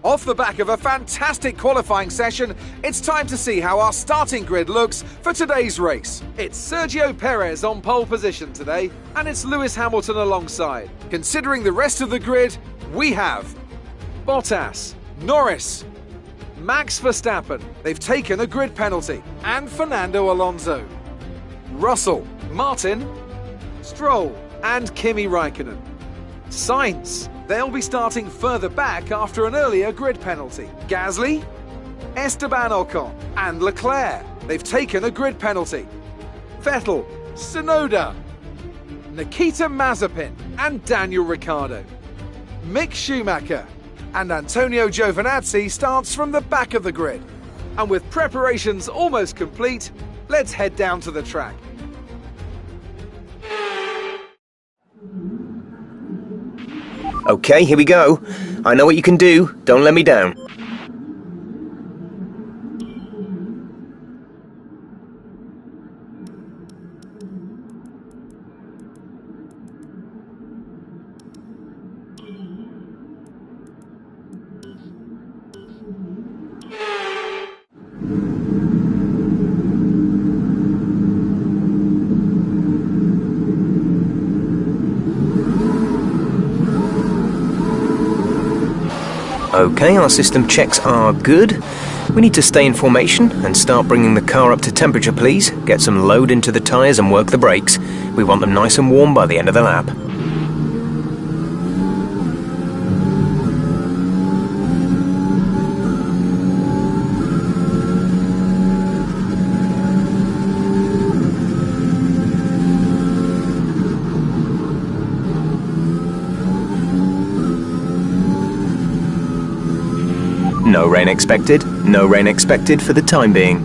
Off the back of a fantastic qualifying session, it's time to see how our starting grid looks for today's race. It's Sergio Perez on pole position today, and it's Lewis Hamilton alongside. Considering the rest of the grid, we have Bottas, Norris, Max Verstappen, they've taken a grid penalty, and Fernando Alonso. Russell, Martin, Stroll, and Kimi Raikkonen. Sainz, they'll be starting further back after an earlier grid penalty. Gasly, Esteban Ocon, and Leclerc, they've taken a grid penalty. Vettel, Tsunoda, Nikita Mazepin, and Daniel Ricciardo. Mick Schumacher and Antonio Giovinazzi starts from the back of the grid. And with preparations almost complete, let's head down to the track. Okay, here we go. I know what you can do. Don't let me down. Okay, our system checks are good. We need to stay in formation and start bringing the car up to temperature, please. Get some load into the tyres and work the brakes. We want them nice and warm by the end of the lap. No rain expected. No rain expected for the time being.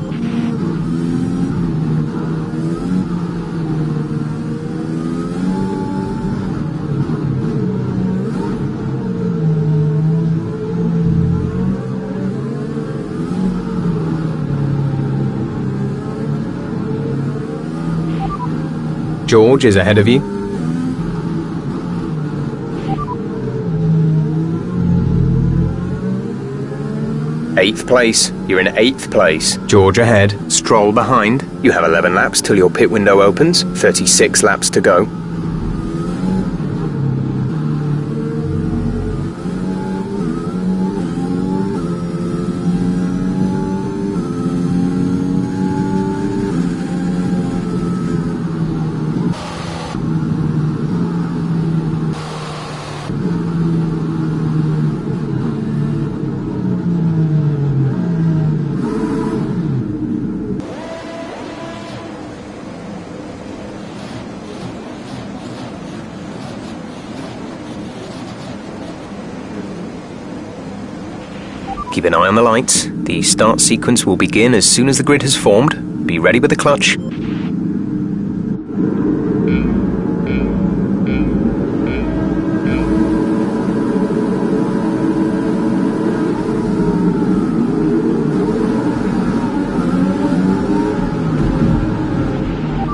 George is ahead of you. Eighth place. You're in 8th place. George ahead. Stroll behind. You have 11 laps till your pit window opens. 36 laps to go. Keep an eye on the lights. The start sequence will begin as soon as the grid has formed. Be ready with the clutch.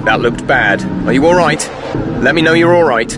That looked bad. Are you all right? Let me know you're all right.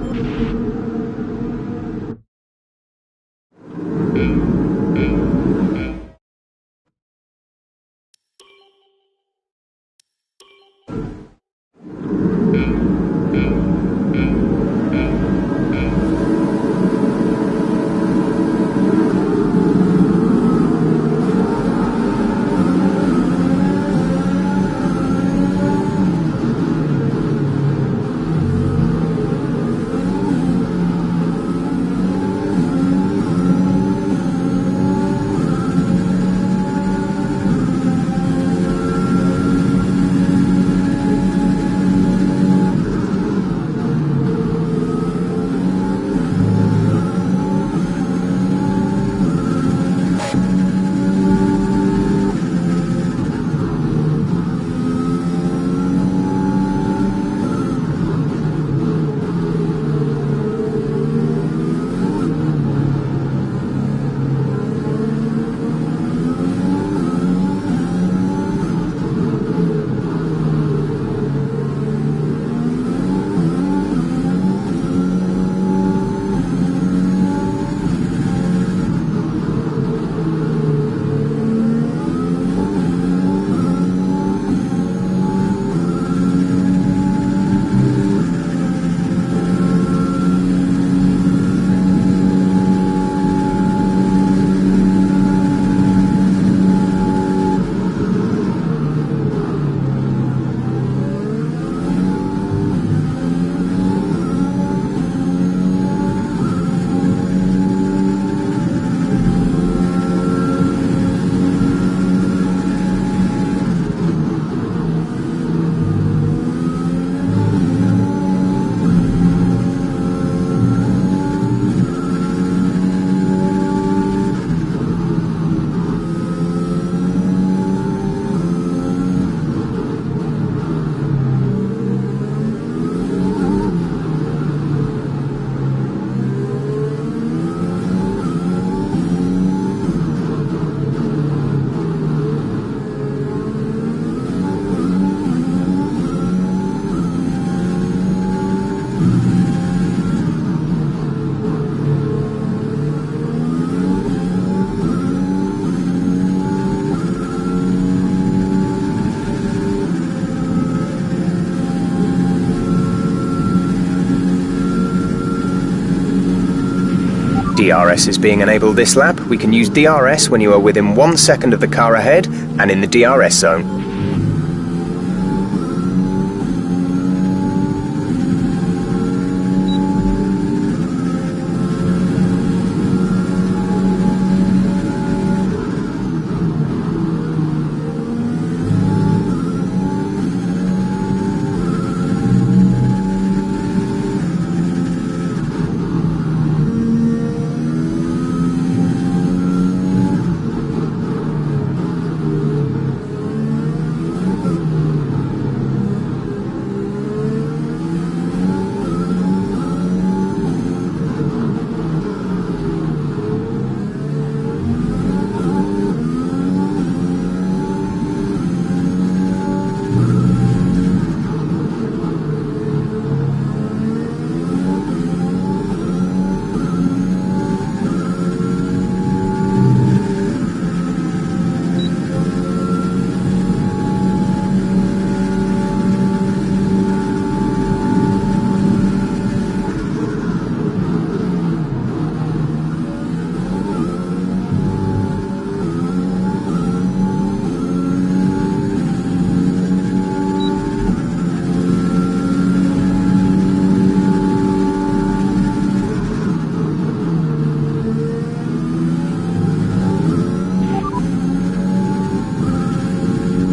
DRS is being enabled this lap. We can use DRS when you are within 1 second of the car ahead and in the DRS zone.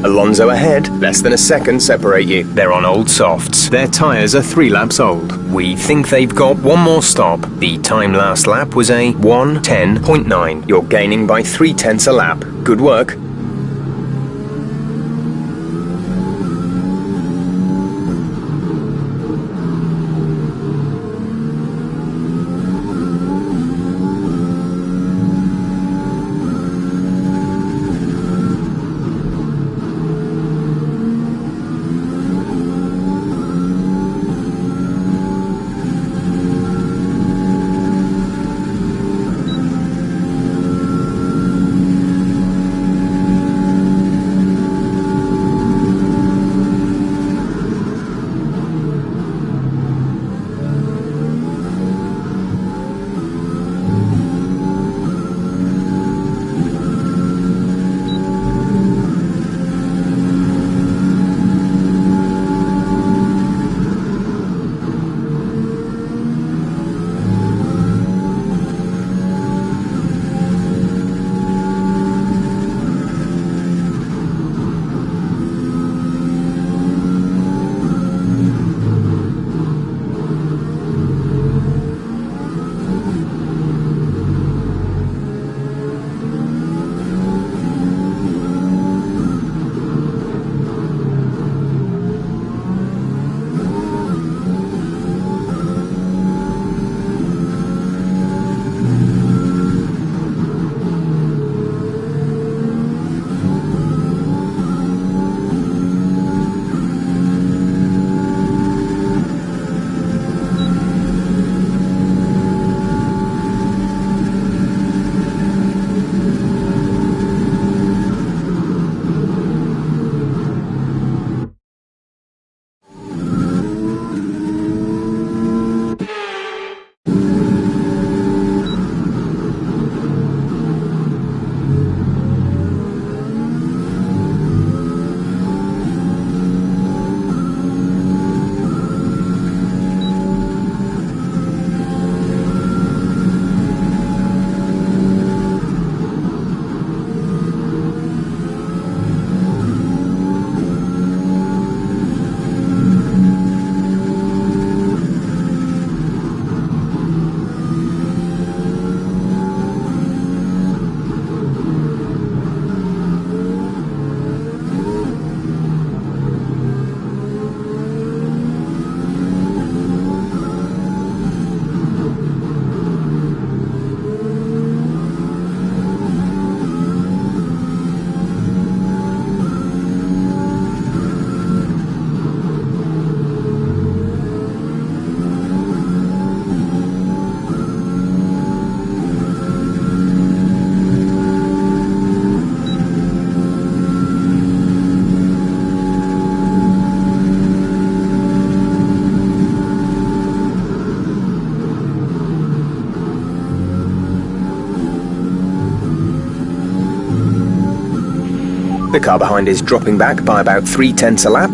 Alonso ahead, less than a second separate you. They're on old softs. Their tyres are 3 laps old. We think they've got one more stop. The time last lap was a 1:10.9. You're gaining by 0.3 a lap. Good work. The car behind is dropping back by about 3/10 a lap.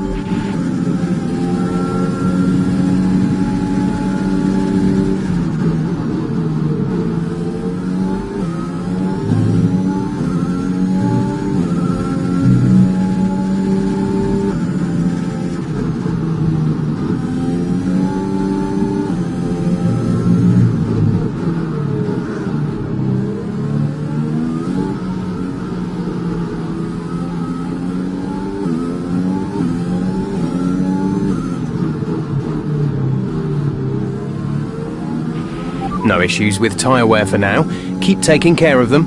No issues with tyre wear for now. Keep taking care of them.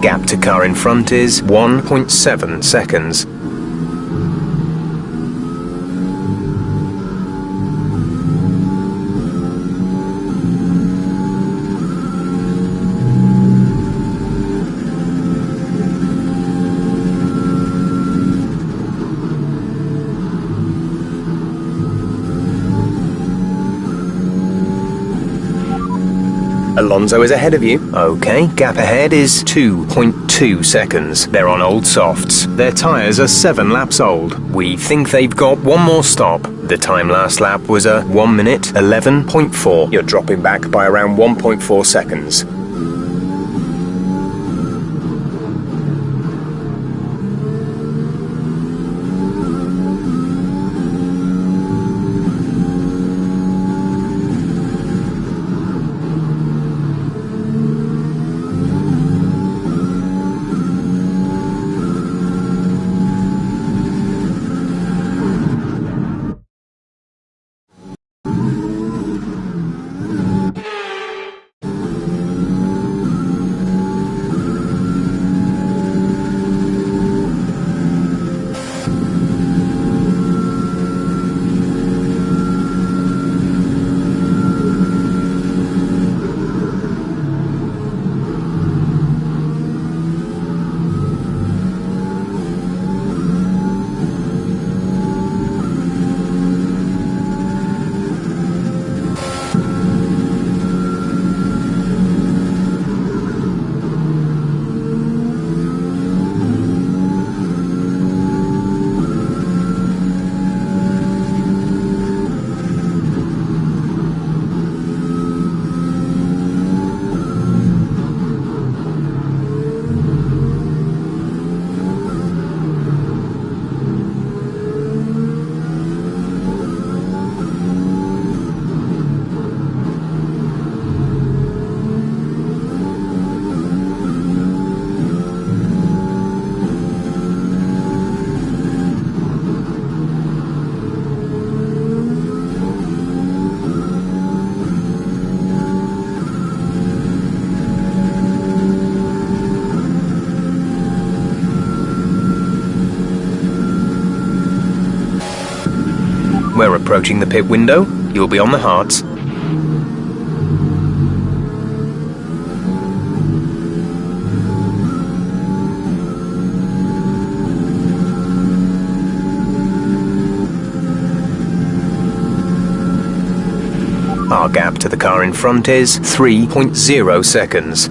Gap to car in front is 1.7 seconds. Alonso is ahead of you. Okay, gap ahead is 2.2 seconds. They're on old softs. Their tyres are 7 laps old. We think they've got one more stop. The time last lap was a 1 minute 11.4. You're dropping back by around 1.4 seconds. We're approaching the pit window. You'll be on the hards. Our gap to the car in front is 3.0 seconds.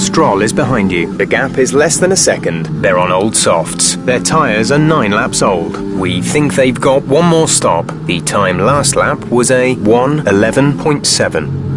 Stroll is behind you. The gap is less than a second. They're on old softs. Their tyres are 9 laps old. We think they've got one more stop. The time last lap was a 1:11.7.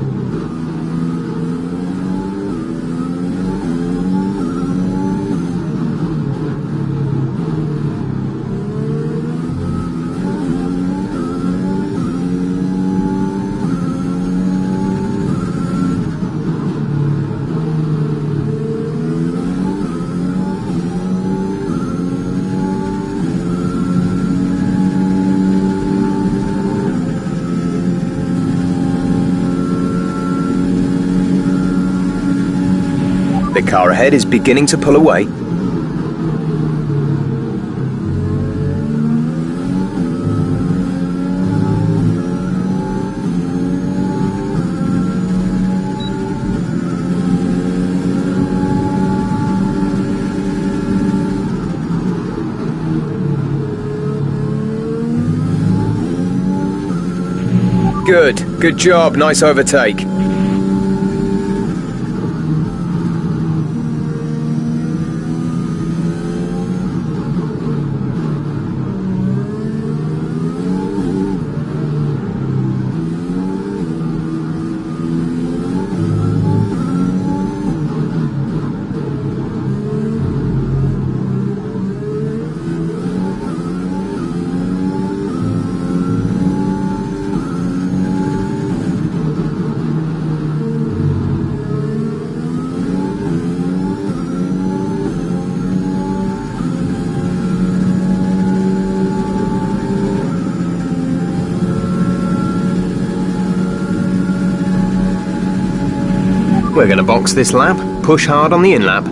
The car ahead is beginning to pull away. Good. Good job. Nice overtake. We're going to box this lap, push hard on the in-lap.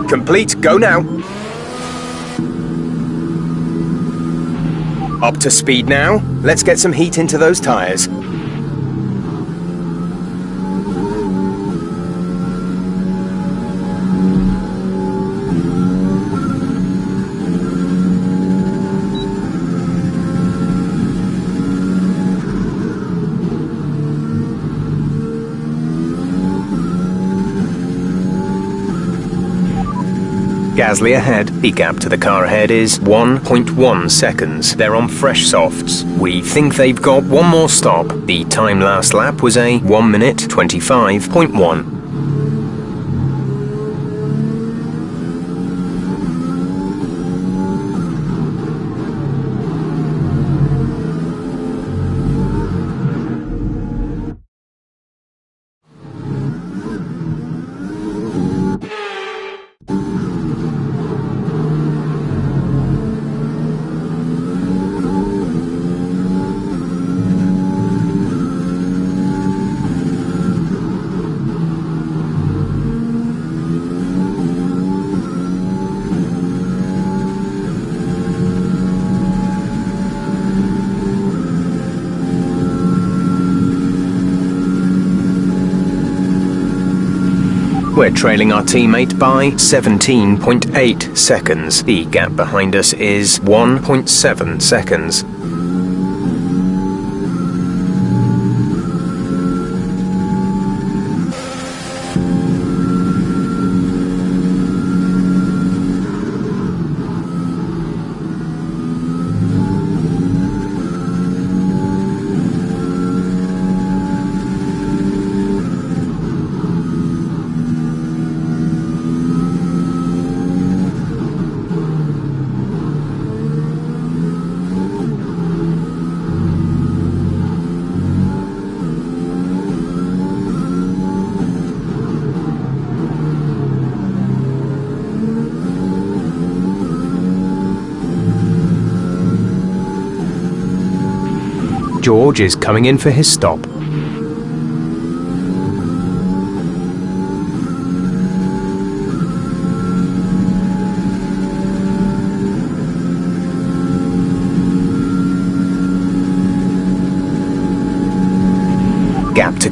Complete, go now. Up to speed now. Let's get some heat into those tyres. Gasly ahead. The gap to the car ahead is 1.1 seconds. They're on fresh softs. We think they've got one more stop. The time last lap was a 1 minute 25.1. We're trailing our teammate by 17.8 seconds. The gap behind us is 1.7 seconds. George is coming in for his stop.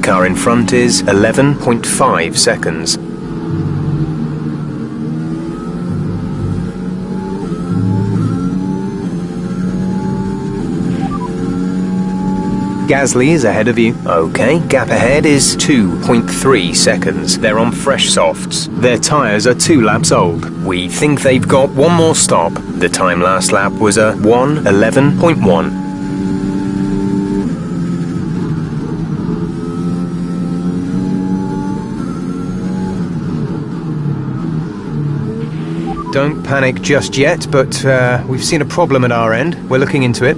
car in front is 11.5 seconds. Gasly is ahead of you. Okay, gap ahead is 2.3 seconds. They're on fresh softs. Their tyres are 2 laps old. We think they've got one more stop. The time last lap was a 1:11.1. Don't panic just yet, but we've seen a problem at our end. We're looking into it.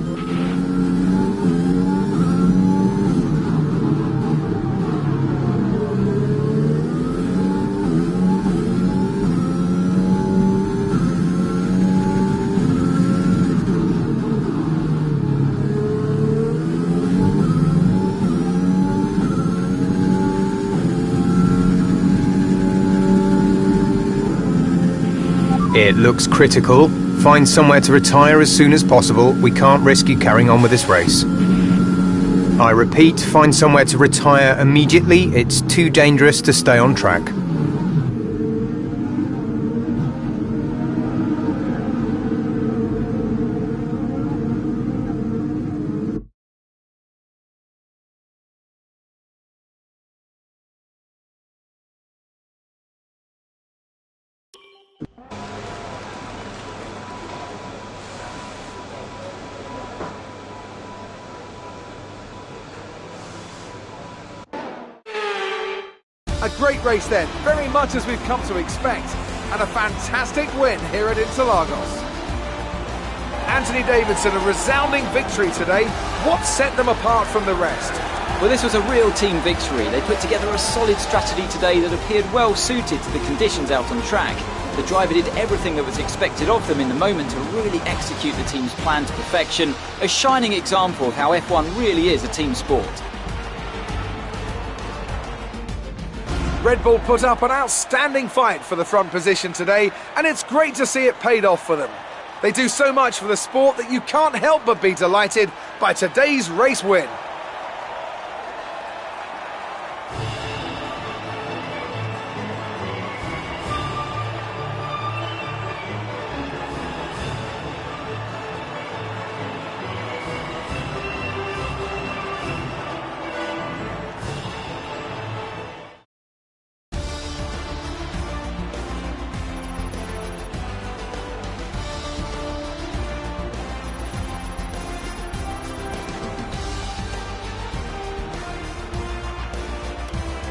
It looks critical. Find somewhere to retire as soon as possible. We can't risk you carrying on with this race. I repeat, find somewhere to retire immediately. It's too dangerous to stay on track. A great race then, very much as we've come to expect, and a fantastic win here at Interlagos. Anthony Davidson, a resounding victory today. What set them apart from the rest? Well, this was a real team victory. They put together a solid strategy today that appeared well suited to the conditions out on track. The driver did everything that was expected of them in the moment to really execute the team's plan to perfection. A shining example of how F1 really is a team sport. Red Bull put up an outstanding fight for the front position today, and it's great to see it paid off for them. They do so much for the sport that you can't help but be delighted by today's race win.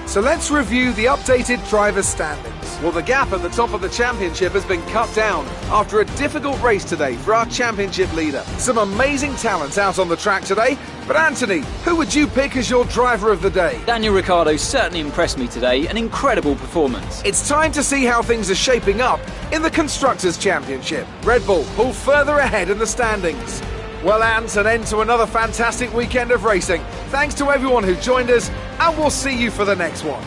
So let's review the updated driver's standings. Well, the gap at the top of the championship has been cut down after a difficult race today for our championship leader. Some amazing talent out on the track today, but Anthony, who would you pick as your driver of the day? Daniel Ricciardo certainly impressed me today, an incredible performance. It's time to see how things are shaping up in the Constructors' Championship. Red Bull pull further ahead in the standings. Well, Ant, an end to another fantastic weekend of racing. Thanks to everyone who joined us, and we'll see you for the next one.